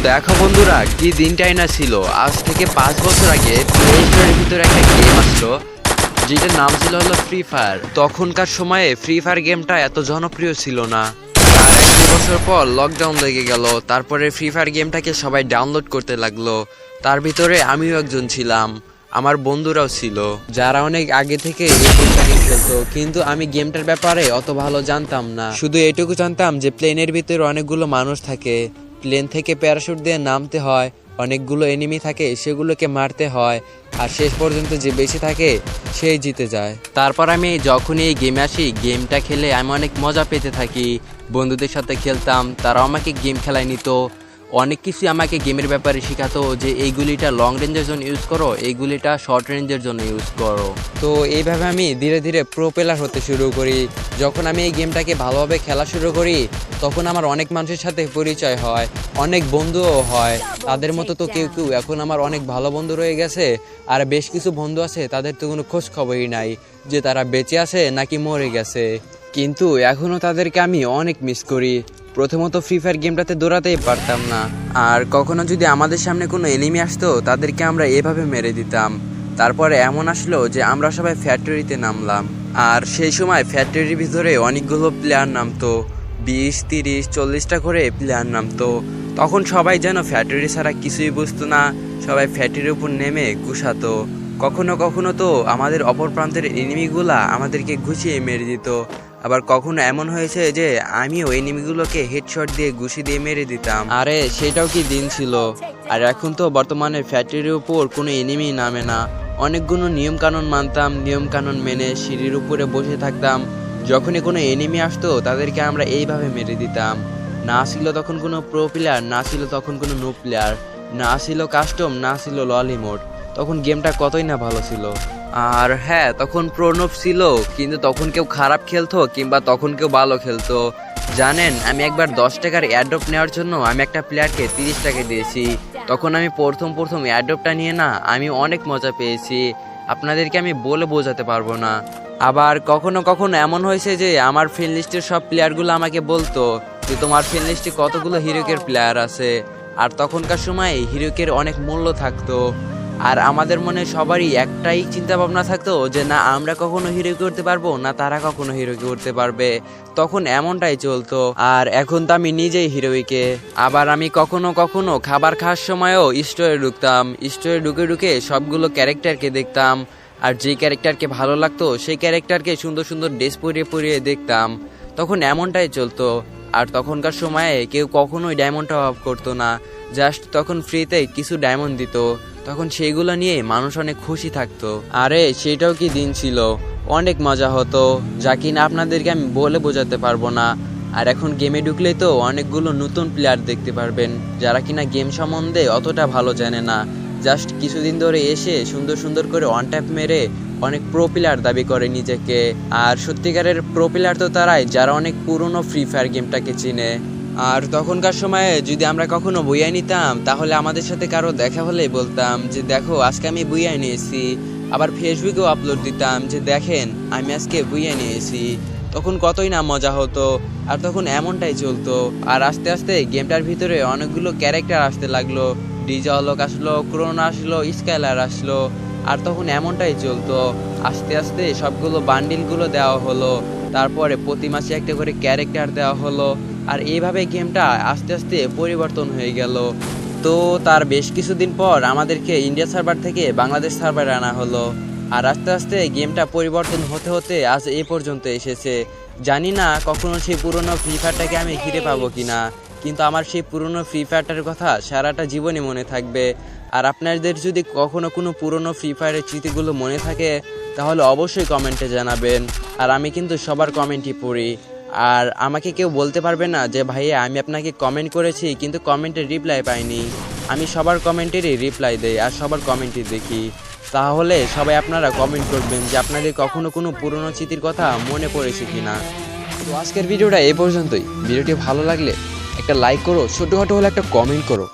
দেখো বন্ধুরা, কি দিনটাই না ছিল। আজ থেকে 5 বছর আগে প্লে স্টোরের ভিতরে একটা গেম আসলো, যেটার নাম ছিল হলো ফ্রি ফায়ার। তখনকার সময়ে ফ্রি ফায়ার গেমটা এত জনপ্রিয় ছিল না। আর 1-2 বছর পর লকডাউন লেগে গেল, তারপরে ফ্রি ফায়ার গেমটাকে সবাই ডাউনলোড করতে লাগলো। তার ভিতরে আমিও একজন ছিলাম, আমার বন্ধুরাও ছিল, যারা অনেক আগে থেকে এই গেমটা খেলতো। কিন্তু আমি গেমটার ব্যাপারে অত ভালো জানতাম না। শুধু এটুকু জানতাম যে প্লেনের ভিতরে অনেকগুলো মানুষ থাকে, প্লেন থেকে প্যারাশুট দিয়ে নামতে হয়, অনেকগুলো এনিমি থাকে, সেগুলোকে মারতে হয়, আর শেষ পর্যন্ত যে বেঁচে থাকে সেই জিতে যায়। তারপর আমি যখনই এই গেমে আসি, গেমটা খেলে আমি অনেক মজা পেতে থাকি। বন্ধুদের সাথে খেলতাম, তারাও আমাকে গেম খেলায় নিত, অনেক কিছু আমাকে গেমের ব্যাপারে শেখাতো, যে এই গুলিটা লং রেঞ্জের জন্য ইউজ করো, এই গুলিটা শর্ট রেঞ্জের জন্য ইউজ করো। তো এইভাবে আমি ধীরে ধীরে প্রো প্লেয়ার হতে শুরু করি। যখন আমি এই গেমটাকে ভালোভাবে খেলা শুরু করি, তখন আমার অনেক মানুষের সাথে পরিচয় হয়, অনেক বন্ধুও হয়। তাদের মতো তো কেউ কেউ এখন আমার অনেক ভালো বন্ধু রয়ে গেছে, আর বেশ কিছু বন্ধু আছে তাদের তো কোনো খোঁজ খবরই নাই যে তারা বেঁচে আছে নাকি মরে গেছে। কিন্তু এখনও তাদেরকে আমি অনেক মিস করি। প্রথমত ফ্রি ফায়ার গেমটাতে দৌড়াতেই পারতাম না, আর কখনো যদি আমাদের সামনে কোনো এনিমি আসতো, তাদেরকে আমরা এভাবে মেরে দিতাম। তারপরে এমন আসলো যে আমরা সবাই ফ্যাক্টরিতে নামলাম, আর সেই সময় ফ্যাক্টরির ভিতরে অনেকগুলো প্লেয়ার নামতো, 20, 30, 40টা করে প্লেয়ার নামতো। তখন সবাই যেন ফ্যাক্টরি ছাড়া কিছুই বুঝতো না, সবাই ফ্যাক্টরির উপর নেমে ঘুষাতো। কখনো কখনো তো আমাদের অপর প্রান্তের এনিমিগুলা আমাদেরকে ঘুষিয়ে মেরে দিত। আবার কখনো এমন হয়েছে যে আমি ওই এনিমিগুলোকে হেডশট দিয়ে ঘুষি দিয়ে মেরে দিতাম। আরে সেটাও কি দিন ছিল। আর এখন তো বর্তমানে ফ্যাক্টরির উপর কোনো এনিমি নামে না। অনেকগুলো নিয়ম কানুন মানতাম, নিয়ম কানুন মেনে সিঁড়ির উপরে বসে থাকতাম। যখনই কোনো এনিমি আসতো, তাদেরকে আমরা এইভাবে মেরে দিতাম। না ছিল তখন কোনো প্রো প্লেয়ার, না ছিল তখন কোনো নো প্লেয়ার, না ছিল কাস্টম, না ছিল ললি মোড। তখন গেমটা কতই না ভালো ছিল। আর হ্যাঁ, তখন প্রণব ছিল, কিন্তু তখন কেউ খারাপ খেলতো কিংবা তখন কেউ ভালো খেলতো। জানেন, আমি একবার 10 টাকার এয়ারড্রপ নেওয়ার জন্য আমি একটা প্লেয়ারকে 30 টাকা দিয়েছি। তখন আমি প্রথম এয়ারড্রপটা নিয়ে না আমি অনেক মজা পেয়েছি, আপনাদেরকে আমি বলে বোঝাতে পারবো না। আবার কখনো কখনো এমন হয়েছে যে আমার ফ্রেন্ড লিস্টের সব প্লেয়ারগুলো আমাকে বলতো যে তোমার ফ্রেন্ড লিস্টে কতগুলো হিরোকের প্লেয়ার আছে। আর তখনকার সময় হিরোকের অনেক মূল্য থাকতো, আর আমাদের মনে সবারই একটাই চিন্তা ভাবনা থাকতো যে না আমরা কখনো হিরো করতে পারবো না, তারা কখনো হিরো করতে পারবে। তখন এমনটাই চলতো। আর এখন তো আমি নিজেই হিরোইকে। আবার আমি কখনো কখনো খাবার খাওয়ার সময়ও স্টোরে ঢুকতাম, স্টোরে ঢুকে ঢুকে সবগুলো ক্যারেক্টারকে দেখতাম, আর যে ক্যারেক্টারকে ভালো লাগতো সেই ক্যারেক্টারকে সুন্দর সুন্দর ড্রেস পরিয়ে পরিয়ে দেখতাম। তখন এমনটাই চলতো। আর তখনকার সময়ে কেউ কখনোই ডায়মন্ড অফ করতো না, জাস্ট তখন ফ্রিতে কিছু ডায়মন্ড দিত, তখন সেইগুলো নিয়ে মানুষ অনেক খুশি থাকতো। আরে সেটাও কি দিন ছিল, অনেক মজা হতো, যা কিনা আপনাদেরকে আমি বলে বোঝাতে পারবো না। আর এখন গেমে ঢুকলেই তো অনেকগুলো নতুন প্লেয়ার দেখতে পারবেন, যারা কিনা গেম সম্বন্ধে অতটা ভালো জানে না, জাস্ট কিছুদিন ধরে এসে সুন্দর সুন্দর করে অন ট্যাপ মেরে অনেক প্রো প্লেয়ার দাবি করে নিজেকে। আর সত্যিকারের প্রো প্লেয়ার তো তারাই যারা অনেক পুরনো ফ্রি ফায়ার গেমটাকে চিনে। আর তখনকার সময়ে যদি আমরা কখনো বইয়া নিতাম, তাহলে আমাদের সাথে কারো দেখা হলেই বলতাম যে দেখো আজকে আমি বইয়া নিয়েছি। আবার ফেসবুকেও আপলোড দিতাম যে দেখেন আমি আজকে বইয়া নিয়েছি। তখন কতই না মজা হতো, আর তখন এমনটাই চলতো। আর আস্তে আস্তে গেমটার ভিতরে অনেকগুলো ক্যারেক্টার আসতে লাগলো, ডিজে অলক আসলো, ক্রোন আসলো, স্কাইলার আসলো। আর তখন এমনটাই চলতো, আস্তে আস্তে সবগুলো বান্ডিলগুলো দেওয়া হলো, তারপরে প্রতি মাসে একটা করে ক্যারেক্টার দেওয়া হলো। আর এইভাবে গেমটা আস্তে আস্তে পরিবর্তন হয়ে গেল। তো তার বেশ কিছুদিন পর আমাদেরকে ইন্ডিয়া সার্ভার থেকে বাংলাদেশ সার্ভারে আনা হলো। আর আস্তে আস্তে গেমটা পরিবর্তন হতে হতে আজ এই পর্যন্ত এসেছে। জানি না কখনো সেই পুরনো ফ্রি ফায়ারটাকে আমি ফিরে পাবো কিনা, কিন্তু আমার সেই পুরনো ফ্রি ফায়ারটার কথা সারাটা জীবনই মনে থাকবে। আর আপনাদের যদি কখনো কোনো পুরনো ফ্রি ফায়ারের স্মৃতিগুলো মনে থাকে, তাহলে অবশ্যই কমেন্টে জানাবেন। আর আমি কিন্তু সবার কমেন্টই পড়ি। আর আমাকে কেউ বলতে পারবে না যে ভাইয়া আমি আপনাকে কমেন্ট করেছি কিন্তু কমেন্টের রিপ্লাই পাইনি। আমি সবার কমেন্টেরই রিপ্লাই দেই আর সবার কমেন্টই দেখি। তাহলে সবাই আপনারা কমেন্ট করবেন যে আপনাদের কখনো কোনো পুরনো স্মৃতির কথা মনে পড়েছে কিনা। তো আজকের ভিডিওটা এই পর্যন্তই। ভিডিওটি ভালো লাগলে একটা লাইক করো, ছোটোখাটো হলে একটা কমেন্ট করো।